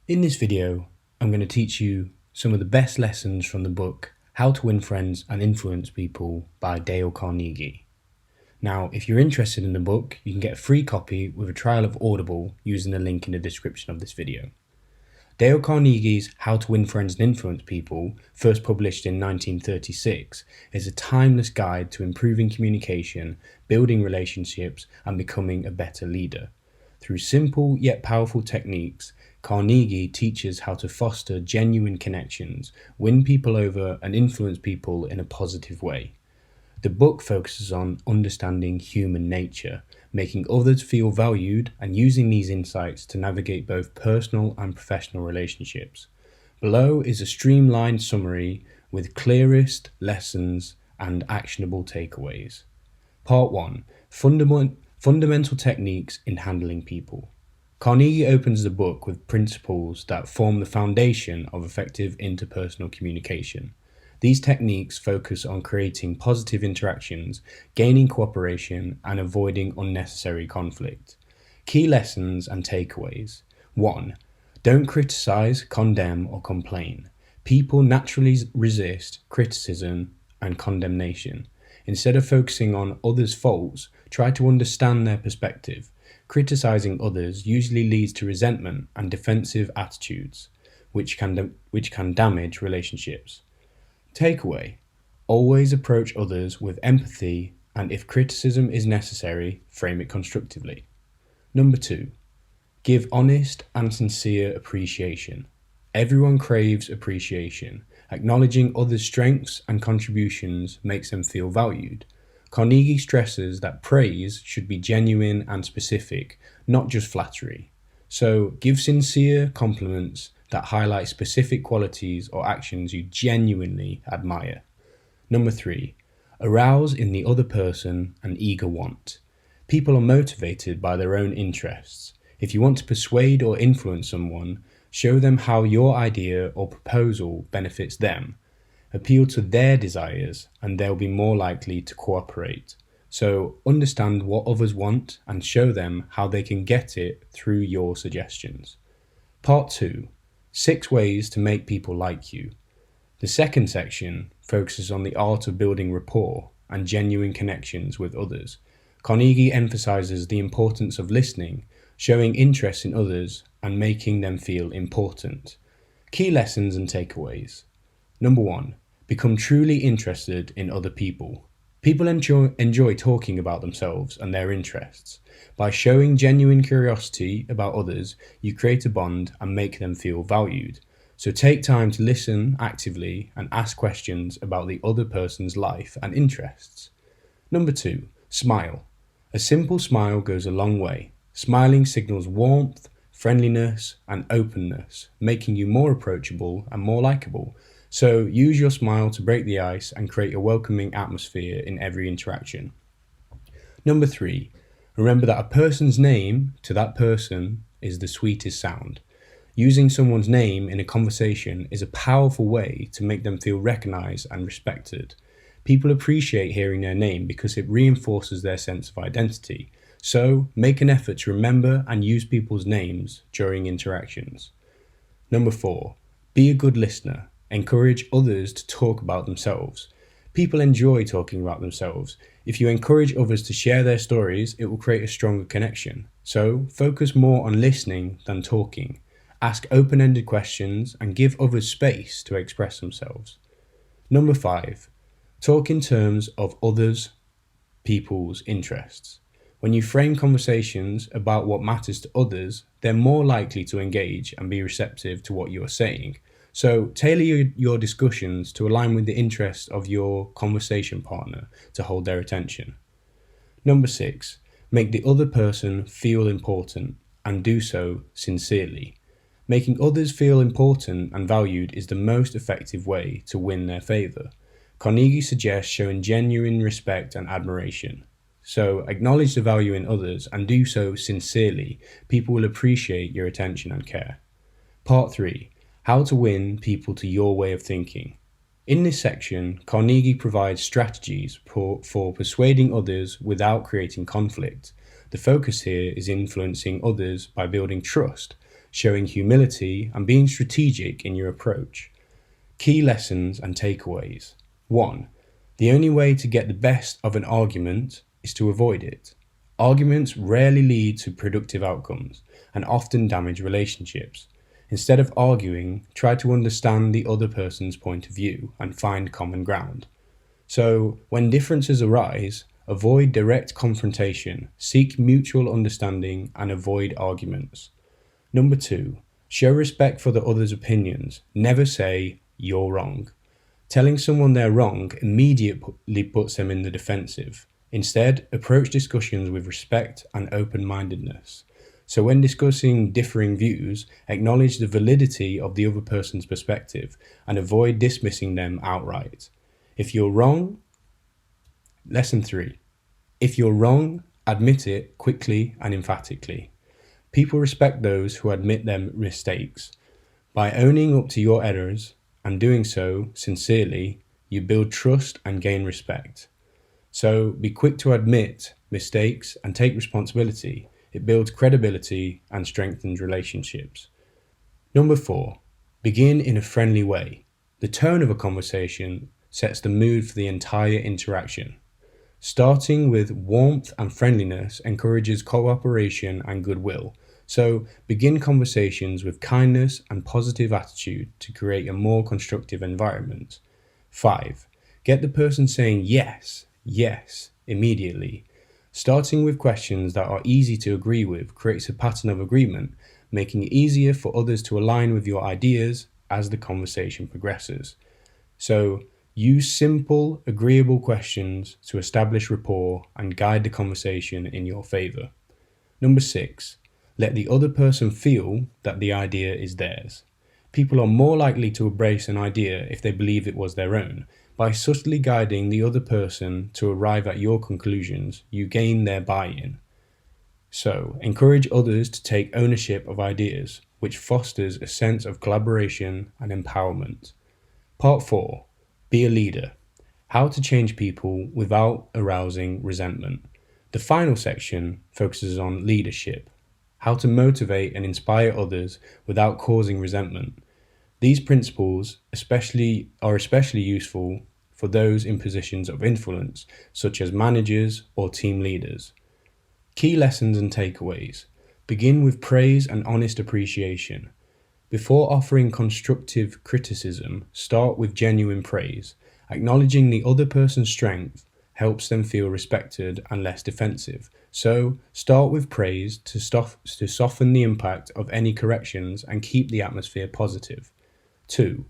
In this video, I'm going to teach you some of the best lessons from the book How to Win Friends and Influence People by Dale Carnegie. Now, if you're interested in the book, you can get a free copy with a trial of Audible using the link in the description of this video. Dale Carnegie's How to Win Friends and Influence People, first published in 1936, is a timeless guide to improving communication, building relationships, and becoming a better leader. Through simple yet powerful techniques, Carnegie teaches how to foster genuine connections, win people over, and influence people in a positive way. The book focuses on understanding human nature, making others feel valued, and using these insights to navigate both personal and professional relationships. Below is a streamlined summary with clearest lessons and actionable takeaways. Part 1. Fundamental techniques in handling people. Carnegie opens the book with principles that form the foundation of effective interpersonal communication. These techniques focus on creating positive interactions, gaining cooperation, and avoiding unnecessary conflict. Key lessons and takeaways. 1. Don't criticize, condemn, or complain. People naturally resist criticism and condemnation. Instead of focusing on others' faults, try to understand their perspective. Criticizing others usually leads to resentment and defensive attitudes, which can damage relationships. Takeaway: always approach others with empathy, and if criticism is necessary, frame it constructively. Number 2. Give honest and sincere appreciation. Everyone craves appreciation. Acknowledging others' strengths and contributions makes them feel valued. Carnegie stresses that praise should be genuine and specific, not just flattery. So, give sincere compliments that highlight specific qualities or actions you genuinely admire. Number 3. Arouse in the other person an eager want. People are motivated by their own interests. If you want to persuade or influence someone, show them how your idea or proposal benefits them. Appeal to their desires, and they'll be more likely to cooperate. So understand what others want and show them how they can get it through your suggestions. Part 2. 6 ways to make people like you. The second section focuses on the art of building rapport and genuine connections with others. Carnegie emphasizes the importance of listening, showing interest in others, and making them feel important. Key lessons and takeaways. Number 1. Become truly interested in other people. People enjoy talking about themselves and their interests. By showing genuine curiosity about others, you create a bond and make them feel valued. So take time to listen actively and ask questions about the other person's life and interests. Number 2. Smile. A simple smile goes a long way. Smiling signals warmth, friendliness, and openness, making you more approachable and more likable. So use your smile to break the ice and create a welcoming atmosphere in every interaction. Number 3. Remember that a person's name to that person is the sweetest sound. Using someone's name in a conversation is a powerful way to make them feel recognized and respected. People appreciate hearing their name because it reinforces their sense of identity. So make an effort to remember and use people's names during interactions. Number 4. Be a good listener. Encourage others to talk about themselves. People enjoy talking about themselves. If you encourage others to share their stories, it will create a stronger connection. So focus more on listening than talking. Ask open-ended questions and give others space to express themselves. Number 5. Talk in terms of others' people's interests. When you frame conversations about what matters to others, they're more likely to engage and be receptive to what you're saying. So tailor your discussions to align with the interests of your conversation partner to hold their attention. Number 6. Make the other person feel important and do so sincerely. Making others feel important and valued is the most effective way to win their favor. Carnegie suggests showing genuine respect and admiration. So acknowledge the value in others and do so sincerely. People will appreciate your attention and care. Part 3. How to win people to your way of thinking. In this section, Carnegie provides strategies for persuading others without creating conflict. The focus here is influencing others by building trust. showing humility and being strategic in your approach. Key lessons and takeaways. 1. The only way to get the best of an argument is to avoid it. Arguments rarely lead to productive outcomes and often damage relationships. Instead of arguing, try to understand the other person's point of view and find common ground. So, when differences arise, avoid direct confrontation, seek mutual understanding, and avoid arguments. Number 2, show respect for the other's opinions. Never say, "You're wrong." Telling someone they're wrong immediately puts them in the defensive. Instead, approach discussions with respect and open-mindedness. So when discussing differing views, acknowledge the validity of the other person's perspective and avoid dismissing them outright. If you're wrong, Lesson 3. If you're wrong, admit it quickly and emphatically. People respect those who admit their mistakes. By owning up to your errors and doing so sincerely, you build trust and gain respect. So be quick to admit mistakes and take responsibility. It builds credibility and strengthens relationships. Number 4, begin in a friendly way. The tone of a conversation sets the mood for the entire interaction. Starting with warmth and friendliness encourages cooperation and goodwill. So begin conversations with kindness and positive attitude to create a more constructive environment. 5. Get the person saying yes, yes, immediately. Starting with questions that are easy to agree with creates a pattern of agreement, making it easier for others to align with your ideas as the conversation progresses. So, use simple, agreeable questions to establish rapport and guide the conversation in your favor. Number 6, let the other person feel that the idea is theirs. People are more likely to embrace an idea if they believe it was their own. By subtly guiding the other person to arrive at your conclusions, you gain their buy-in. So, encourage others to take ownership of ideas, which fosters a sense of collaboration and empowerment. Part 4. Be a leader. How to change people without arousing resentment. The final section focuses on leadership. How to motivate and inspire others without causing resentment. These principles are especially useful for those in positions of influence, such as managers or team leaders. Key lessons and takeaways. Begin with praise and honest appreciation. Before offering constructive criticism, start with genuine praise. Acknowledging the other person's strength helps them feel respected and less defensive. So, start with praise to soften the impact of any corrections and keep the atmosphere positive. 2.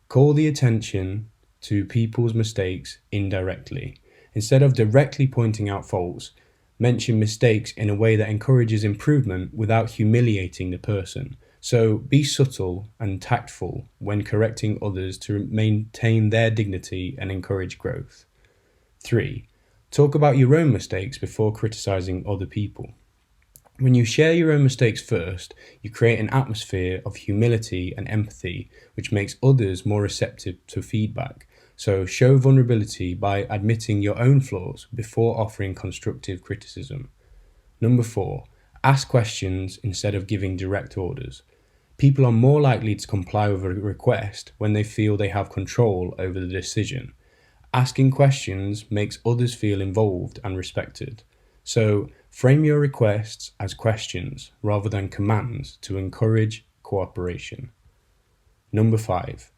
Call the attention to people's mistakes indirectly. Instead of directly pointing out faults, mention mistakes in a way that encourages improvement without humiliating the person. So be subtle and tactful when correcting others to maintain their dignity and encourage growth. 3. Talk about your own mistakes before criticizing other people. When you share your own mistakes first, you create an atmosphere of humility and empathy, which makes others more receptive to feedback. So show vulnerability by admitting your own flaws before offering constructive criticism. Number 4, ask questions instead of giving direct orders. People are more likely to comply with a request when they feel they have control over the decision. Asking questions makes others feel involved and respected. So, frame your requests as questions rather than commands to encourage cooperation. Number 5,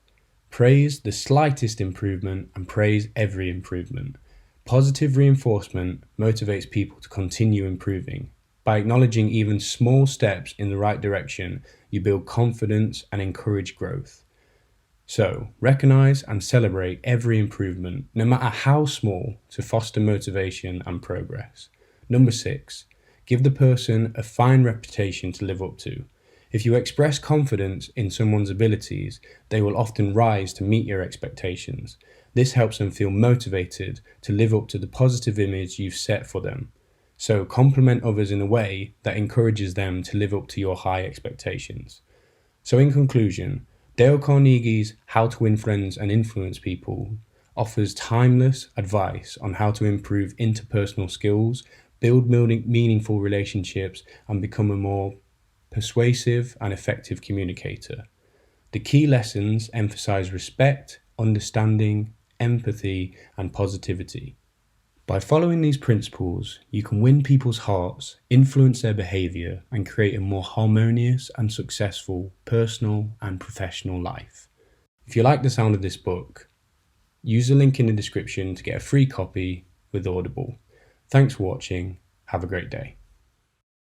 praise the slightest improvement and praise every improvement. Positive reinforcement motivates people to continue improving. By acknowledging even small steps in the right direction, you build confidence and encourage growth. So, recognize and celebrate every improvement, no matter how small, to foster motivation and progress. Number 6, give the person a fine reputation to live up to. If you express confidence in someone's abilities, they will often rise to meet your expectations. This helps them feel motivated to live up to the positive image you've set for them. So compliment others in a way that encourages them to live up to your high expectations. So in conclusion, Dale Carnegie's How to Win Friends and Influence People offers timeless advice on how to improve interpersonal skills, build meaningful relationships, and become a more persuasive, and effective communicator. The key lessons emphasize respect, understanding, empathy, and positivity. By following these principles, you can win people's hearts, influence their behavior, and create a more harmonious and successful personal and professional life. If you like the sound of this book, use the link in the description to get a free copy with Audible. Thanks for watching. Have a great day.